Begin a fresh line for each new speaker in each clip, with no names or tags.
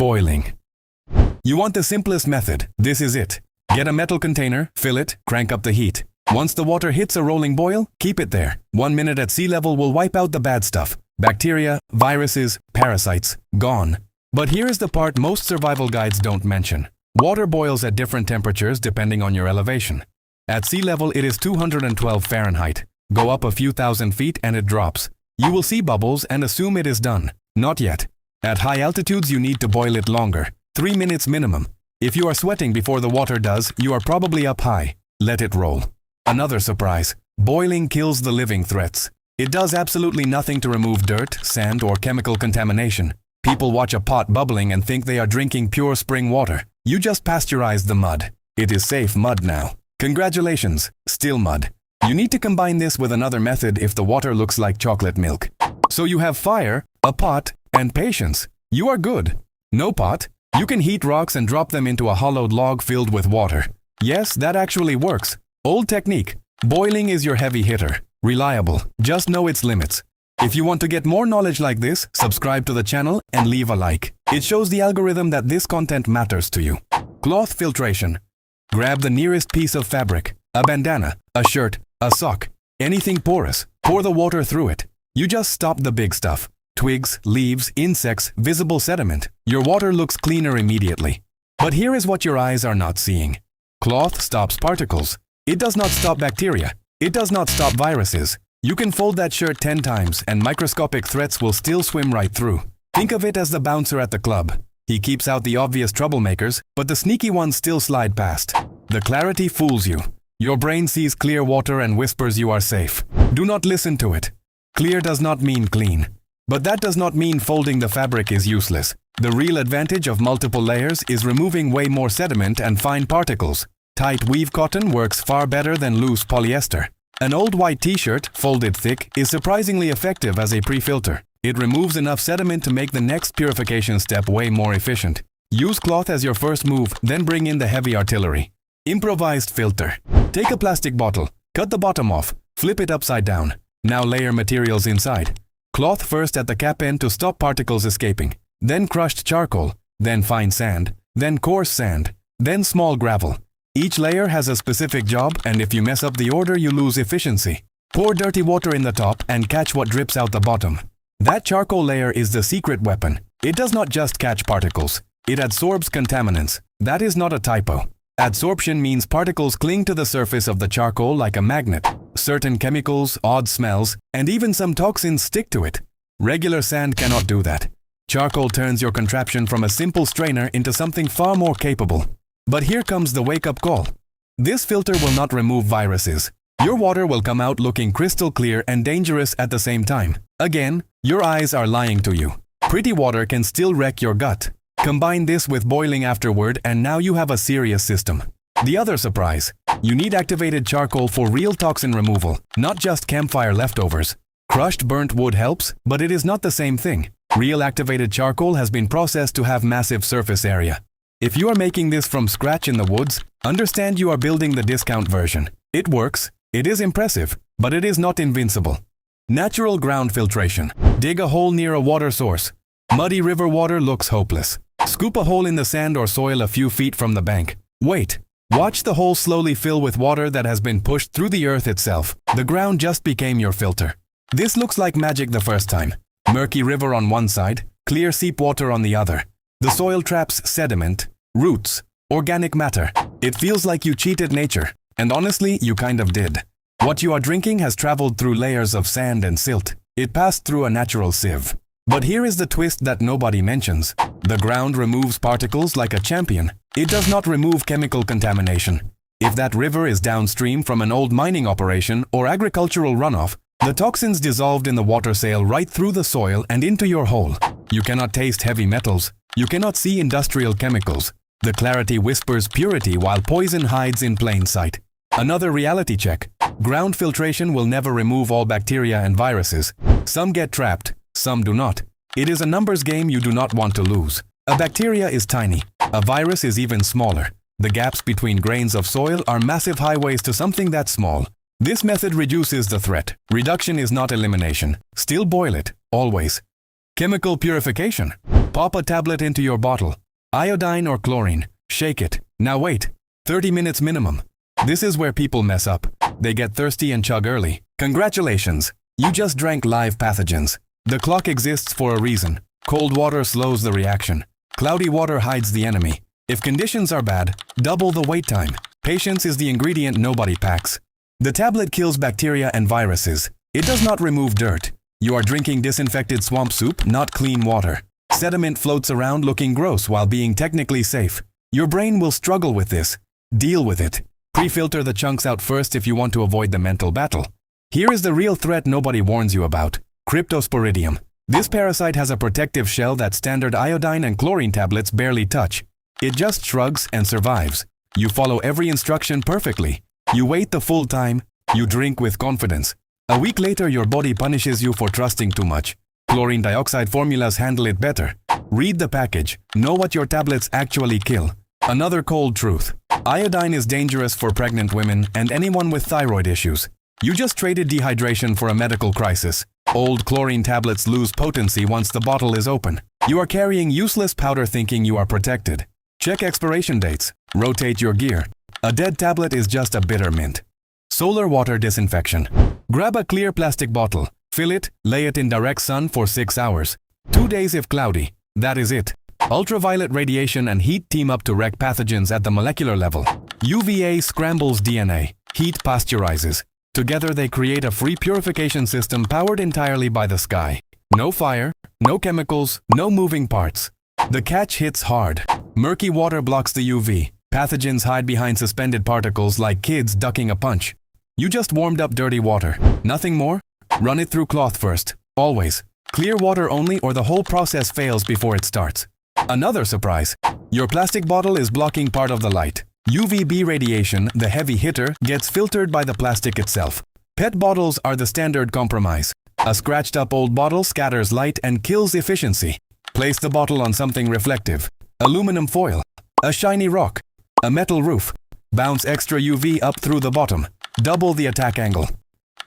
Boiling. You want the simplest method. This is it. Get a metal container, fill it, crank up the heat. Once the water hits a rolling boil, keep it there. 1 minute at sea level will wipe out the bad stuff. Bacteria, viruses, parasites, gone. But here's the part most survival guides don't mention. Water boils at different temperatures depending on your elevation. At sea level it is 212 Fahrenheit. Go up a few thousand feet and it drops. You will see bubbles and assume it is done. Not yet. At high altitudes you need to boil it longer. 3 minutes minimum. If you are sweating before the water does, you are probably up high. Let it roll. Another surprise. Boiling kills the living threats. It does absolutely nothing to remove dirt, sand, or chemical contamination. People watch a pot bubbling and think they are drinking pure spring water. You just pasteurized the mud. It is safe mud now. Congratulations, still mud. You need to combine this with another method if the water looks like chocolate milk. So you have fire, a pot, and patience. You are good. No pot? You can heat rocks and drop them into a hollowed log filled with water. Yes, that actually works. Old technique. Boiling is your heavy hitter. Reliable. Just know its limits. If you want to get more knowledge like this, subscribe to the channel and leave a like. It shows the algorithm that this content matters to you. Cloth filtration. Grab the nearest piece of fabric, a bandana, a shirt, a sock, anything porous. Pour the water through it. You just stop the big stuff. Twigs, leaves, insects, visible sediment. Your water looks cleaner immediately. But here is what your eyes are not seeing. Cloth stops particles. It does not stop bacteria. It does not stop viruses. You can fold that shirt 10 times and microscopic threats will still swim right through. Think of it as the bouncer at the club. He keeps out the obvious troublemakers, but the sneaky ones still slide past. The clarity fools you. Your brain sees clear water and whispers you are safe. Do not listen to it. Clear does not mean clean. But that does not mean folding the fabric is useless. The real advantage of multiple layers is removing way more sediment and fine particles. Tight weave cotton works far better than loose polyester. An old white t-shirt, folded thick, is surprisingly effective as a pre-filter. It removes enough sediment to make the next purification step way more efficient. Use cloth as your first move, then bring in the heavy artillery. Improvised filter. Take a plastic bottle, cut the bottom off, flip it upside down. Now layer materials inside. Cloth first at the cap end to stop particles escaping. Then crushed charcoal, then fine sand, then coarse sand, then small gravel. Each layer has a specific job, and if you mess up the order, you lose efficiency. Pour dirty water in the top and catch what drips out the bottom. That charcoal layer is the secret weapon. It does not just catch particles. It adsorbs contaminants. That is not a typo. Adsorption means particles cling to the surface of the charcoal like a magnet. Certain chemicals, odd smells, and even some toxins stick to it. Regular sand cannot do that. Charcoal turns your contraption from a simple strainer into something far more capable. But here comes the wake-up call. This filter will not remove viruses. Your water will come out looking crystal clear and dangerous at the same time. Again, your eyes are lying to you. Pretty water can still wreck your gut. Combine this with boiling afterward and now you have a serious system. The other surprise. You need activated charcoal for real toxin removal, not just campfire leftovers. Crushed burnt wood helps, but it is not the same thing. Real activated charcoal has been processed to have massive surface area. If you are making this from scratch in the woods, understand you are building the discount version. It works, it is impressive, but it is not invincible. Natural ground filtration. Dig a hole near a water source. Muddy river water looks hopeless. Scoop a hole in the sand or soil a few feet from the bank. Wait. Watch the hole slowly fill with water that has been pushed through the earth itself. The ground just became your filter. This looks like magic the first time. Murky river on one side, clear seep water on the other. The soil traps sediment, roots, organic matter. It feels like you cheated nature. And honestly, you kind of did. What you are drinking has traveled through layers of sand and silt. It passed through a natural sieve. But here is the twist that nobody mentions. The ground removes particles like a champion. It does not remove chemical contamination. If that river is downstream from an old mining operation or agricultural runoff, the toxins dissolved in the water sail right through the soil and into your hole. You cannot taste heavy metals. You cannot see industrial chemicals. The clarity whispers purity while poison hides in plain sight. Another reality check. Ground filtration will never remove all bacteria and viruses. Some get trapped, some do not. It is a numbers game you do not want to lose. A bacteria is tiny. A virus is even smaller. The gaps between grains of soil are massive highways to something that small. This method reduces the threat. Reduction is not elimination. Still boil it, always. Chemical purification. Pop a tablet into your bottle. Iodine or chlorine. Shake it. Now wait. 30 minutes minimum. This is where people mess up. They get thirsty and chug early. Congratulations. You just drank live pathogens. The clock exists for a reason. Cold water slows the reaction. Cloudy water hides the enemy. If conditions are bad, double the wait time. Patience is the ingredient nobody packs. The tablet kills bacteria and viruses. It does not remove dirt. You are drinking disinfected swamp soup, not clean water. Sediment floats around looking gross while being technically safe. Your brain will struggle with this. Deal with it. Pre-filter the chunks out first if you want to avoid the mental battle. Here is the real threat nobody warns you about. Cryptosporidium. This parasite has a protective shell that standard iodine and chlorine tablets barely touch. It just shrugs and survives. You follow every instruction perfectly. You wait the full time. You drink with confidence. A week later, your body punishes you for trusting too much. Chlorine dioxide formulas handle it better. Read the package. Know what your tablets actually kill. Another cold truth. Iodine is dangerous for pregnant women and anyone with thyroid issues. You just traded dehydration for a medical crisis. Old chlorine tablets lose potency once the bottle is open. You are carrying useless powder thinking you are protected. Check expiration dates. Rotate your gear. A dead tablet is just a bitter mint. Solar water disinfection. Grab a clear plastic bottle. Fill it, lay it in direct sun for 6 hours. 2 days if cloudy. That is it. Ultraviolet radiation and heat team up to wreck pathogens at the molecular level. UVA scrambles DNA. Heat pasteurizes. Together they create a free purification system powered entirely by the sky. No fire, no chemicals, no moving parts. The catch hits hard. Murky water blocks the UV. Pathogens hide behind suspended particles like kids ducking a punch. You just warmed up dirty water. Nothing more? Run it through cloth first. Always. Clear water only or the whole process fails before it starts. Another surprise. Your plastic bottle is blocking part of the light. UVB radiation, the heavy hitter, gets filtered by the plastic itself. PET bottles are the standard compromise. A scratched up old bottle scatters light and kills efficiency. Place the bottle on something reflective. Aluminum foil. A shiny rock. A metal roof. Bounce extra UV up through the bottom. Double the attack angle.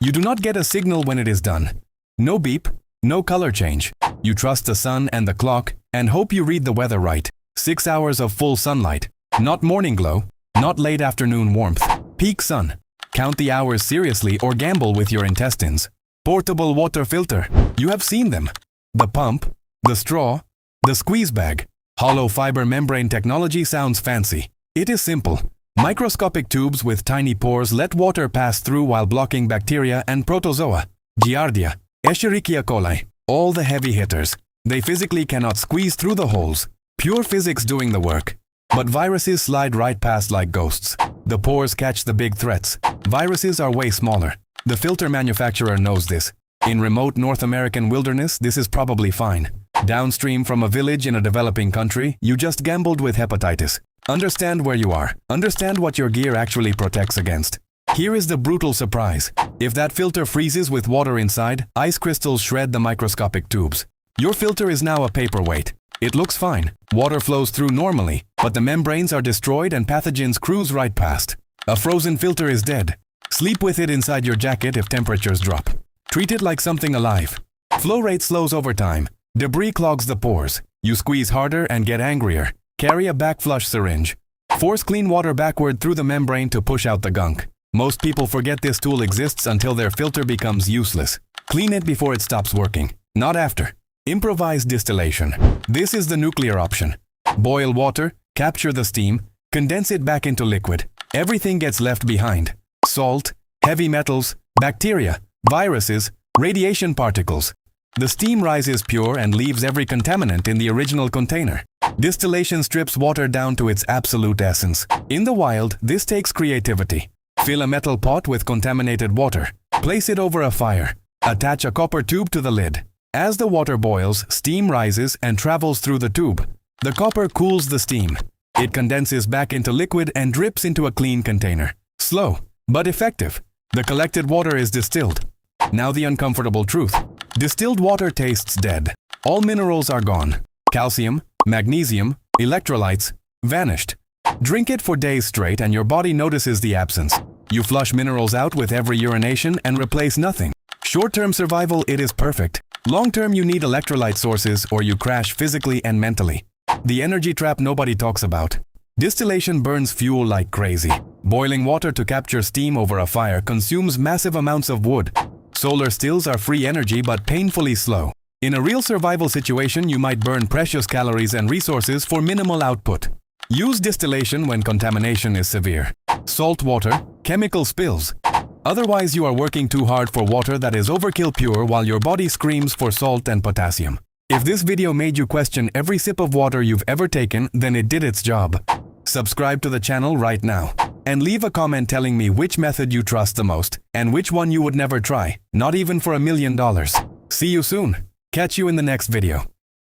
You do not get a signal when it is done. No beep, no color change. You trust the sun and the clock and hope you read the weather right. 6 hours of full sunlight. Not morning glow, not late afternoon warmth. Peak sun. Count the hours seriously or gamble with your intestines. Portable water filter. You have seen them. The pump, the straw, the squeeze bag. Hollow fiber membrane technology sounds fancy. It is simple. Microscopic tubes with tiny pores let water pass through while blocking bacteria and protozoa. Giardia, Escherichia coli, all the heavy hitters. They physically cannot squeeze through the holes. Pure physics doing the work. But viruses slide right past like ghosts. The pores catch the big threats. Viruses are way smaller. The filter manufacturer knows this. In remote North American wilderness, this is probably fine. Downstream from a village in a developing country, you just gambled with hepatitis. Understand where you are. Understand what your gear actually protects against. Here is the brutal surprise. If that filter freezes with water inside, ice crystals shred the microscopic tubes. Your filter is now a paperweight. It looks fine. Water flows through normally, but the membranes are destroyed and pathogens cruise right past. A frozen filter is dead. Sleep with it inside your jacket if temperatures drop. Treat it like something alive. Flow rate slows over time. Debris clogs the pores. You squeeze harder and get angrier. Carry a backflush syringe. Force clean water backward through the membrane to push out the gunk. Most people forget this tool exists until their filter becomes useless. Clean it before it stops working, not after. Improvised distillation. This is the nuclear option. Boil water, capture the steam, condense it back into liquid. Everything gets left behind. Salt, heavy metals, bacteria, viruses, radiation particles. The steam rises pure and leaves every contaminant in the original container. Distillation strips water down to its absolute essence. In the wild, this takes creativity. Fill a metal pot with contaminated water. Place it over a fire. Attach a copper tube to the lid. As the water boils, steam rises and travels through the tube. The copper cools the steam. It condenses back into liquid and drips into a clean container. Slow, but effective. The collected water is distilled. Now the uncomfortable truth. Distilled water tastes dead. All minerals are gone. Calcium, magnesium, electrolytes, vanished. Drink it for days straight and your body notices the absence. You flush minerals out with every urination and replace nothing. Short-term survival, it is perfect. Long-term you need electrolyte sources or you crash physically and mentally. The energy trap nobody talks about. Distillation burns fuel like crazy. Boiling water to capture steam over a fire consumes massive amounts of wood. Solar stills are free energy but painfully slow. In a real survival situation, you might burn precious calories and resources for minimal output. Use distillation when contamination is severe. Salt water, chemical spills. Otherwise, you are working too hard for water that is overkill pure while your body screams for salt and potassium. If this video made you question every sip of water you've ever taken, then it did its job. Subscribe to the channel right now. And leave a comment telling me which method you trust the most and which one you would never try, not even for $1 million. See you soon. Catch you in the next video.